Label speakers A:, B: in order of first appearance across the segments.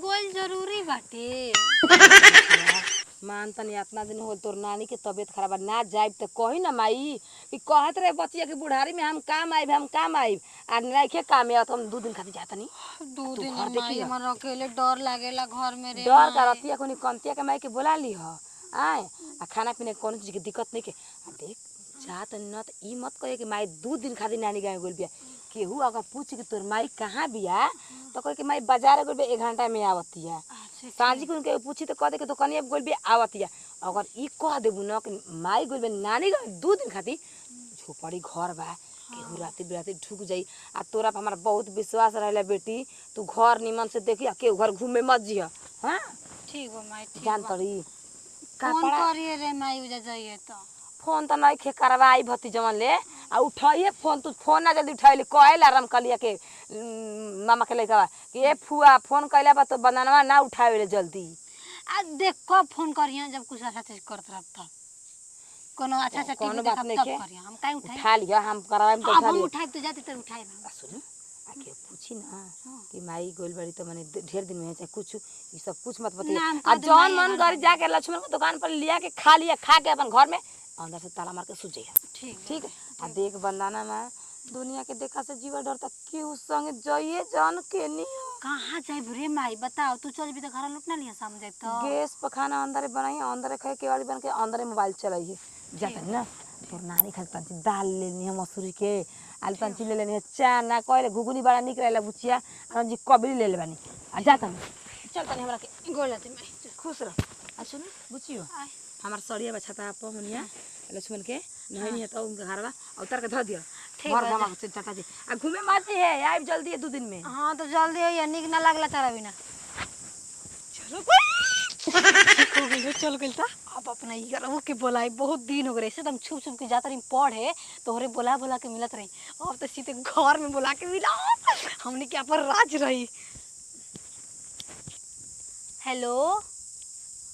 A: गोल जरूरी बाटे।
B: मान तनी इतना दिन हो तोर नानी के तबीयत खराब ना जाइब त कही ना माई कि कहत रहे बचिया के बुढ़ारी में हम काम आइब आ नइखे काम आवत हम 2 दिन खातिर जातनी
A: 2
B: तू
A: दिन
B: घर
A: माई
B: देखी
A: हमर अकेले डर लागेला घर में रे।
B: डर का रतिया कोनी कंतिया के माई के बोला ली ह आए आ खाना पीने के कोनो चीज के दिक्कत नहीं के आ देख जात न त ई मत कहे कि माई 2 दिन खातिर नानी गाँव गेल बिया केहू अगर पूछ कि तोर माई कहाँ बिया तो कहे कि माई बाजार गेल बिया 1 घंटा में आवतिया सांझी को के पूछी तो कह दे कि दुकानिया गेल बिया आवतिया अगर ई कह देबू न कि माई गेल बिया नानी गाँव 2 दिन खातिर झोपड़ी घर बा केहू राती बिराती ढुक जाई आ तोरा पर हमारा बहुत विश्वास रहेला बेटी तू घर निमन से देखी आ केहू घर घूमे मत जिया हां
A: ठीक बा माई ठीक
B: जान
A: बा।
B: तड़ी
A: फोन करिए रे माई उजा जाइए तो
B: फोन तो नहीं खे करवाई भतीजवन ले आ उठाइए फोन तू फोन ना जल्दी उठाइले कहल आराम कलिया के मामा के लइका कि ए फुआ फोन कइला बा तो बनानवा ना उठावे जल्दी
A: आ देख कब फोन करिए जब कुछ अच्छा चीज करत रह तब कोनो अच्छा अच्छा टीवी देखब तब करिए हम काहे उठाई
B: उठा लिया हम करवाई तो उठा
A: हम
B: लिया
A: उठाई तो जाते तो उठाई हम
B: सुन आके पूछी ना कि माई गोल बड़ी तो माने ढेर दिन में चाहे कुछ ई सब कुछ मत बतिया आ जौन मन घर जाके लक्ष्मण के दुकान पर लिया के खा लिया खा के अपन घर में अंदर से ताला मार के सो जाइए ठीक है आ देख बंदाना में दुनिया के देखा से जीवा डरता केहू संग जाइए जान के नहीं
A: कहाँ जाइब रे माई बताओ तू चल भी तो घर लुट ना लिया साम जाए तो
B: गैस पर खाना अंदर बनाई अंदर खाए केवाड़ी बन के अंदर मोबाइल चलाइए जाता ना तोर नानी खाली तंची दाल लेनी है मसूरी के आलू तंची ले लेनी है चाना कहले घुगनी बड़ा निक रहेला बुचिया आ जी कबरी ले ले बानी आ जाता चल तनी हमरा के
A: गोलती माई
B: खुश रह आ सुन बुचियो हमार सड़िया बछता पहुनिया लक्ष्मण के नहीं है तो उनके घरवा उतर के धो दियो घर धमा से चाचा जी आ घूमे मत है आइब जल्दी है 2 दिन में
A: हां तो जल्दी है निक ना लागला तारा बिना चलो चल गइल था अब अपना यारवो के बोलाई बहुत दिन हो गए से हम छुप छुप के जात रही पढ़े तोहरे बोला बोला के मिलत रही अब तो सीधे घर में बोला के मिला हमने क्या पर राज रही। हेलो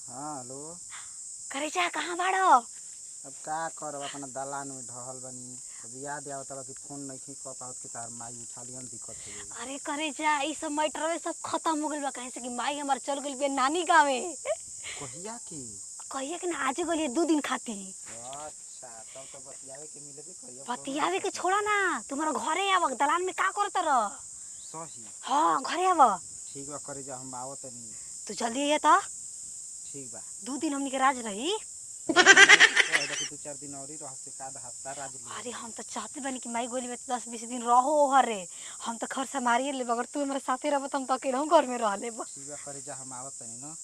C: हाँ हेलो
A: करे जा कहाँ बाड़ो
C: अब का करब अपना दलान में ढहल बनी अब याद आवत कि फोन नहीं कर पावत कि तार माई उठा लियन दिक्कत हो गई
A: अरे करे जा ई सब मैटर सब खत्म हो गइल बा कहे से कि माई हमार चल गइल बे नानी गाँव में
C: कहिया की
A: कहिए कि ना आज गइल 2 दिन खातिर
C: अच्छा तब तो बतियावे के मिले दे कहिया
A: बतियावे के छोड़ा ना तुम्हारा घरे आव दलान में का करत रह
C: सही
A: हां घरे आव
C: ठीक बा करे जा हम आवत नहीं
A: तू जल्दी ये तो
C: ठीक बा
A: 2 दिन हमनी के राज रही
C: कहदा कि 2-4 दिन और ही रह से का हफ्ता राज ले
A: अरे हम तो चाहते बनी कि माई गोली में 10-20 दिन रहो हरे हम तो घर से मारिए ले अगर तू हमारे साथे रहब त हम तो अकेले घर में रह लेब
C: ठीक बा करे जा हम आवत नहीं ना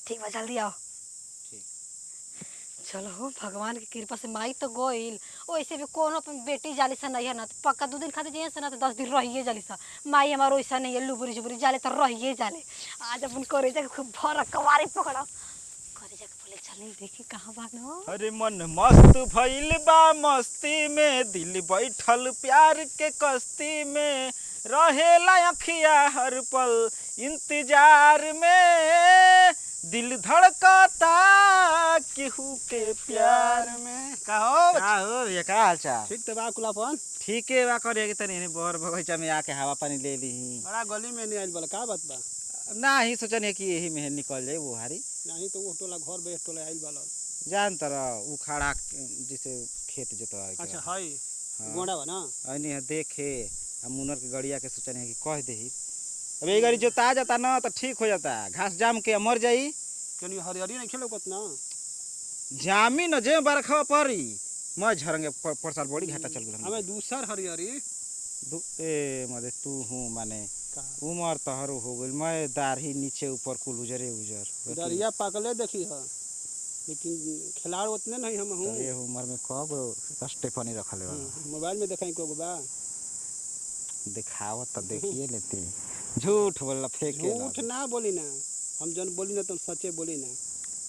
A: ठीक बा जल्दी आओ
C: ठीक
A: चलो हो भगवान की कृपा से माई तो गोइल ओइसे भी कोनो अपन बेटी जाली सा नहीं है ना तो पक्का 2 दिन खातिर जे से ना तो 10 दिन रहिए जाली सा माई हमार ओइसा नहीं है लुबुरी जुबुरी जाले तो रहिए जाले आज अपन करे जा खूब भर कवारी पकड़ा करे जा बोले चल देखी कहां बानो
D: अरे मन मस्त भइल बा मस्ती में दिल बैठल प्यार के कश्ती में रहेला अखिया हर पल इंतजार में दिल धड़कता केहू के प्यार में का हो ये का हाल चाल
C: ठीक तो बा कुलापन
D: ठीक है बा करे के तनी बहर बगीचा में आके हवा पानी ले ली
C: बड़ा गली में नहीं आइल बोला का बात बा
D: ना ही सोचने कि यही में निकल जाए वो हारी
C: नहीं तो वो टोला घर बे टोला आइल बाला
D: जान तरह उखाड़ा जिसे खेत जोतवा
C: अच्छा हाय गोंडा बा ना
D: अने देखे हम मुनर के गड़िया के सोचने कि कह देही अब ये गाड़ी जोता जाता ना तो ठीक हो जाता घास जाम के मर जाई
C: कनी हरियरी नहीं खेलो कत ना
D: जामी न जे बरखा पड़ी मैं झरंगे परसाल बड़ी घाटा चल गेल
C: हमें दूसर हरियरी
D: ए मदे तू हूं माने उमर तहरू हो गइल मैं दाढ़ी नीचे ऊपर कुल उजरे उजर
C: दरिया पाकले देखी है लेकिन खिलाड़ उतने नहीं हम हूं
D: ये उम्र में कब स्टेफनी रखले बा
C: मोबाइल में देखाई को बा
D: दिखावत तो देखिए लेते झूठ बोलला फेंके
C: झूठ ना बोली ना हम जन बोली ना तुम सच्चे बोली ना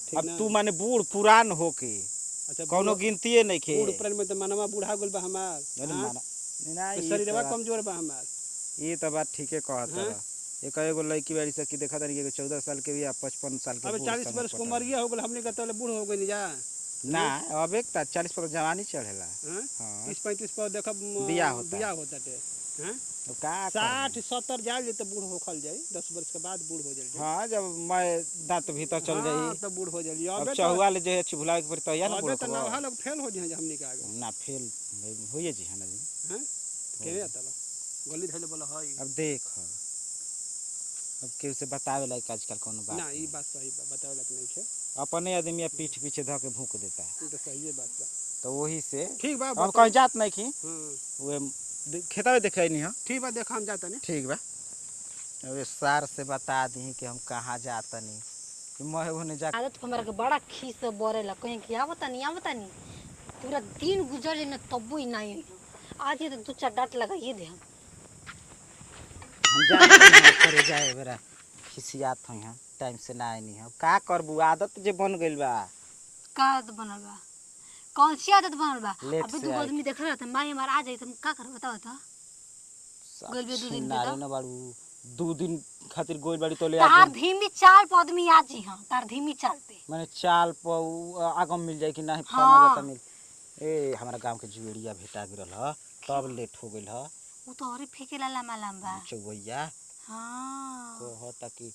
C: ठीक
D: अब
C: ना
D: तू माने बूढ़ पुरान होके
C: अच्छा
D: कोनो गिनतीए नहीं खे
C: बूढ़ पुरान में तो मनवा बूढ़ा गेल बा हमार
D: अरे माना ना
C: शरीरवा कमजोर बा हमार
D: ये तो बात ठीके कहत है एक एगो लड़की बाड़ी से कि देखा तनी के 14 साल के भी या 55 साल के
C: अब 40 वर्ष की उम्र हो गेल हमने कहते बूढ़ हो गई जा
D: ना अब एक 40 पर जवानी चढ़ेला
C: हां
D: हां
C: 30-35 पर देखब
D: बियाह होता
C: होता है हैं
D: तो का
C: 60-70 जाए तो बूढ़ होखल जाई 10 वर्ष के बाद बूढ़ हो जाई
D: हाँ जब मैं दांत भीतर चल जाई
C: तो बूढ़ हो जाई
D: अब
C: अबे
D: चहुआ ले जे अछि भुलाए के पड़ी तो या ना
C: अबे
D: बुढ़
C: तो नवहा लोग फेल हो जाए हमनी के आगे
D: ना फेल होइए जी है ना जी
C: हैं केने आता लो गली धैले बोला हई
D: अब देख अब केहू से बतावे लायक आजकल कोनो बात
C: ना ई बात सही बा बतावे लग नहीं है
D: अपने आदमी पीठ पीछे धो के भूक देता है
C: ई तो सही बात बा
D: तो वही से
C: ठीक बा
D: हम कहीं जात नहीं खी
C: हां
D: वे खेता देखे नहीं हो
C: ठीक बा देखा हम जाता नहीं
D: ठीक बा अब सार से बता दी कि हम कहाँ जाता नहीं कि मैं होने जा
A: आदत को हमरा के बड़ा खीस से बरेला कहीं कि आवता नहीं पूरा दिन गुजर जाए ना तब्बू ही नहीं आज ये तो 2-4 डांट लगाइए दे
D: हम जा करे जाए बेरा खिसियात हई हम टाइम से ना आई नहीं हम का करबू आदत जे बन गइल बा
A: का आदत बनल बा कौन सी आदत बनल बा
D: लेट
A: अबे
D: से
A: दू
D: आई।
A: आदमी देख रहा था माई हमार आ जाई तुम का कर बताओ तो गोल बे 2 दिन के
D: नारे
A: तो
D: न बाड़ू 2 दिन खातिर गोइल बाड़ी तो ले
A: तार
D: आ
A: धीमी चाल पे आदमी आ जी हां तार धीमी चाल पे
D: माने चाल पर आगम मिल जाए कि नहीं
A: हाँ।
D: फमा जाता मिल ए हमारा गांव के जुएड़िया भेटा गिरल ह तब लेट हो गइल ह
A: वो तो औरे फेकेला लम्बा लम्बा
D: चौबैया
A: हां
D: कहता कि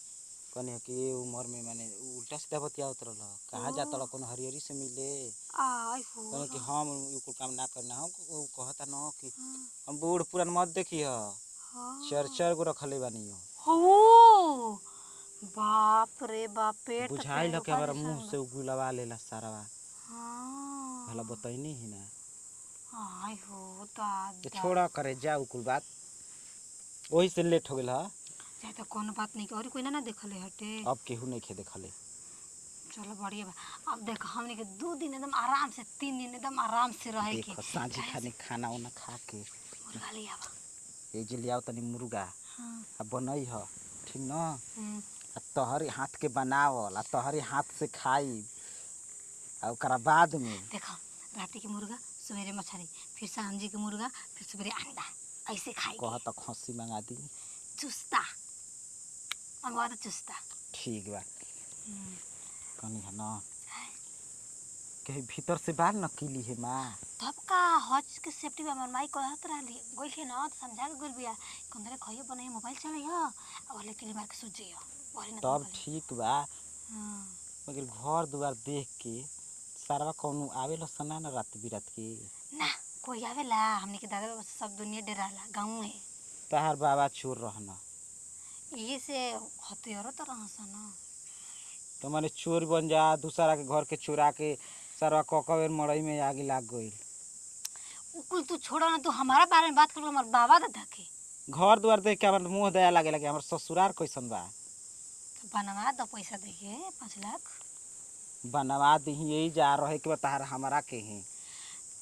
D: कने कि ए उम्र में माने उल्टा सीधा बतिया उतरल ह कहाँ जाता ल कोनो हरियरी से मिले
A: आई हो
D: कने कि हम उ काम ना करना हम कहता न कि हम बूढ़ पुरान मत देखी ह चार गो रखले बानी हो
A: हो बाप रे बाप पेट
D: बुझाइल ह कि हमारा मुंह से गुलवा लेला सारा
A: हां
D: भला बतैनी ही ना
A: आई हो
D: तो
A: दादा
D: छोड़ा करे जाऊ कुल बात वही से लेट हो गइल ह
A: चाहे तो कोनो बात नहीं और कोई ना देखले हटे
D: अब केहू नहीं खे देखले
A: चलो बढ़िया बा अब देख हमने के 2 दिन एकदम आराम से 3 दिन एकदम आराम से रहे के
D: देखो सांझी खाने खाना उना खा के
A: मुर्गा ले आवा
D: ए जे लियाओ तनी मुर्गा
A: हां
D: आ बनई ह ठीक न
A: हम्म,
D: आ तोहरे हाथ के बनावल आ तोहरे हाथ से खाई आ ओकरा बाद में
A: देखो रात के मुर्गा सवेरे मछली फिर सांझी के मुर्गा फिर सवेरे अंडा ऐसे खाएंगे
D: कह त खस्सी मंगा दी
A: चुस्ता मंगवा दो चुस्ता
D: ठीक बा
A: हम्म,
D: कनी है न कहीं भीतर से बाहर न कीली है माँ
A: तब का हज के सेफ्टी बा हमर माई कहत रहली गोइल के ना तो समझा के गोइल बिया कंदरे खइयो बने मोबाइल चले ह और ले के मार के सुत जइयो वही ना
D: तब ठीक बा
A: हां
D: मगर घर दुआर देख के सारा कौनो आवेला सना न रात बिरात के
A: ना कोई आवेला हमने के दादा बाबा से सब दुनिया डराला गाँव में
D: तहार बाबा चोर रहना
A: ये से हथियारो तो रहसन ना
D: तो माने चोर बन जा दूसरा के घर के चुरा के सारा ककबेर मड़ई में आगे लाग गइल
A: कुल तू छोड़ा ना तू हमारा बारे में बात कर हमार बाबा दादा के
D: घर दुआर देख के हमर मुंह दया लागे लगे हमर ससुरार कैसन बा
A: तो बनवा दो पैसा देके 5 लाख
D: बनवा दही यही जा रहे के बता हमारा के ही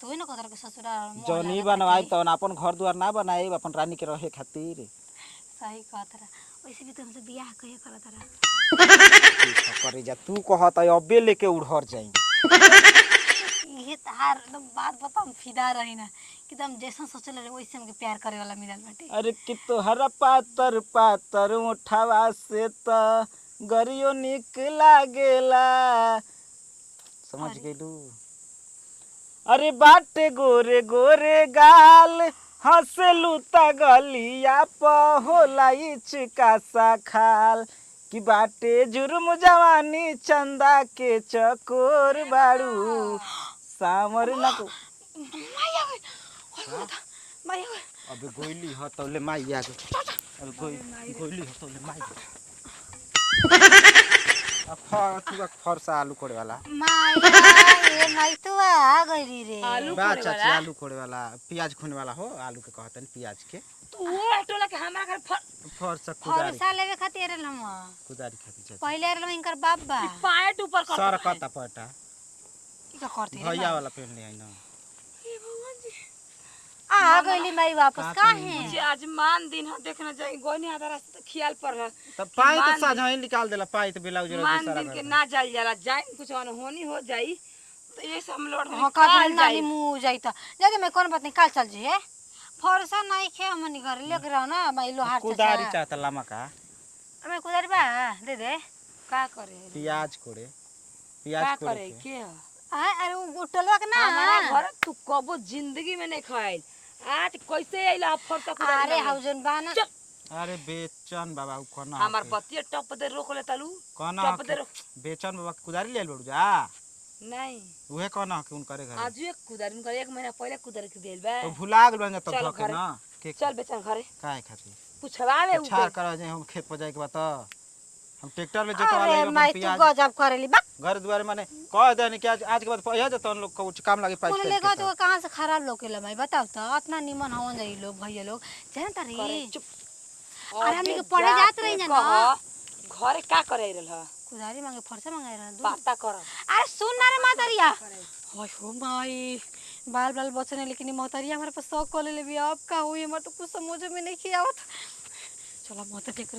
A: तो ही ना कदर के ससुराल मोह
D: जौन ही
A: लागत
D: बनवाई
A: बाटे।
D: तवन अपन घर दुआर ना बनाई अपन रानी के रहे खातिर
A: सही कहत रहा वैसे भी तो हमसे बियाह कहिए करत रहा
D: करे जा तू कहत अबे लेके उड़हर जाई
A: ये तार एकदम बात बता हम फिदा रही ना कि तुम जैसा सोचल रहे वैसे हमके प्यार करे वाला मिलल बाटे
D: अरे कि तोहरा पातर पातर उठावा से त गरियो निक लागेला समझ
A: अरे।
D: गेलू अरे बाटे गोरे गोरे गाल हंसलू त गलिया प होला इचका सा खाल कि बाटे जुर्म जवानी चंदा के चकोर बाड़ू सामर न को
A: माया ओए माया
D: अबे गोइली ह तौले माई आ गई अबे गोइली ह तौले माई अब फरसा आलू कोड़े वाला
A: माया ये माई तू आ गई रे
B: आलू
D: बा
B: कोड़े
D: चाची
B: वाला
D: आलू कोड़े वाला प्याज खूने वाला हो आलू के कहतन प्याज के
B: तू वो टोला के हमरा घर
D: फरसा कुदारी
A: फरसा लेवे खातिर रहलम
D: कुदारी खाती चाची
A: पहले रहलम इनकर बाप बा
B: पाएट ऊपर कर
D: सर कता पटा
A: की का करती रे
D: भैया वाला पहन ले आई ना
A: आ गईली माई वापस
D: का
A: का
D: करी?
A: है
B: जी आज मान दिन ह देखना जाई गोनी आधा रास्ता खियाल पर ह
D: तब पाई तो
B: मान-
D: साझा ही निकाल देला पाई तो ब्लाउज
B: मान दिन के ना जाल जाला जाए कुछ अनहोनी हो जाई तो ये सब लोड
A: हां का दिन नानी मुंह जाईता जाके मैं कौन बात नहीं काल चल जे फरसा नहीं खे हमनी घर लेके रहो ना माई लोहार
D: कुदारी
A: चाचा
D: चाहता लमा का
A: हमें कुदारी बा दे दे
B: का करे
D: प्याज कोड़े
B: का
D: प्याज
B: करे
D: कोड़े
B: के ह?
A: अरे वो टलवा के ना
B: हमारा घर तू कबो जिंदगी में नहीं खाइल आज कैसे आइला फरसा कुदारी
A: अरे
B: मांगे?
A: हौजन बाना
B: चल।
C: अरे बेचन बाबा उ कोना
B: हमार बतिया टप दे रोक ले तालू
C: कोना
B: टप दे रोक
C: बेचन बाबा कुदारी ले बड़ू जा
B: नहीं
C: उहे कोना के उन करे घर
B: आज एक कुदारी कर 1 महीना पहले कुदारी के देल बा
C: तो भुला गेल बन तब
B: चल
C: धके
B: घरे।
C: ना के
B: चल बेचन घरे
C: काहे खातिर
B: पुछवावे
C: छार करा जे हम खेत पर जाए के बात हम ट्रैक्टर ले जोतवा ले
A: अरे माई तू
C: प्याज
A: गजब करेली बा
C: घर दुआर माने कह देनी कि आज के बाद पहिया जत लोग कुछ काम लागे पाइप
A: बोले लेगा तो कहां से खराब लोकेला माई बताओ तो इतना निमन हवन जाई लोग भैया लोग जानता रे
B: करे चुप
A: अरे हमनी के पढ़े जात रही ना
B: घरे का करे रहल ह
A: कुदारी मांगे फरसा मांगे रहा दूध।
B: बाता कर
A: अरे सुन ना रे मातरिया ओए हो माई बाल बाल बचने लेकिन मोतरिया हमारे पास शौक कर ले भी अब का हुई हमारे तो कुछ समझ में नहीं आवत चला मोत देख